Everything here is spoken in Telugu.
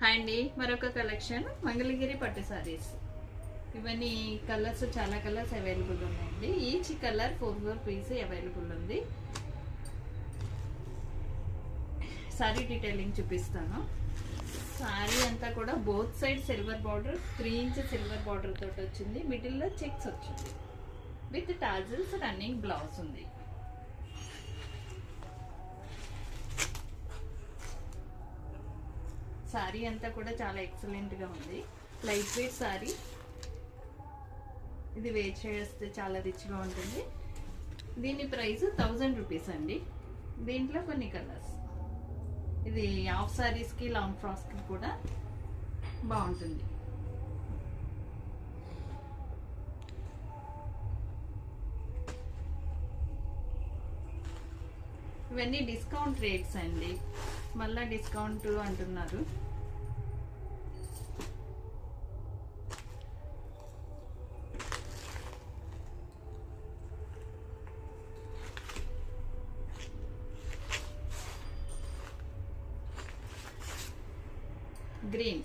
హాయ్ అండి, మరొక కలెక్షన్ మంగళగిరి పట్టు సారీస్. ఇవన్నీ కలర్స్, చాలా కలర్స్ అవైలబుల్ ఉన్నాయండి. ఈచ్ కలర్ 4 పీస్ అవైలబుల్ ఉంది. సారీ డీటెయిలింగ్ చూపిస్తాను. సారీ అంతా కూడా both side silver border, 3 inch silver border తోటి వచ్చింది. మిడిల్లో చెక్స్ వచ్చింది విత్ టాజిల్స్, రన్నింగ్ బ్లౌజ్ ఉంది. సారీ అంతా కూడా చాలా ఎక్సలెంట్ గా ఉంది. Light weight sorry. ఇది వేర్ చేస్తే చాలా రిచ్ గా ఉంటుంది. దీని ప్రైస్ 1000 రూపీస్ అండి. దీంట్లో కొన్ని కలర్స్. ఇది హాఫ్ సారీస్ కి, లాంగ్ ఫ్రాక్స్ కి కూడా బాగుంటుంది. ఇవన్నీ డిస్కౌంట్ రేట్స్ అండి, మళ్ళా డిస్కౌంట్ అంటున్నారు. గ్రీన్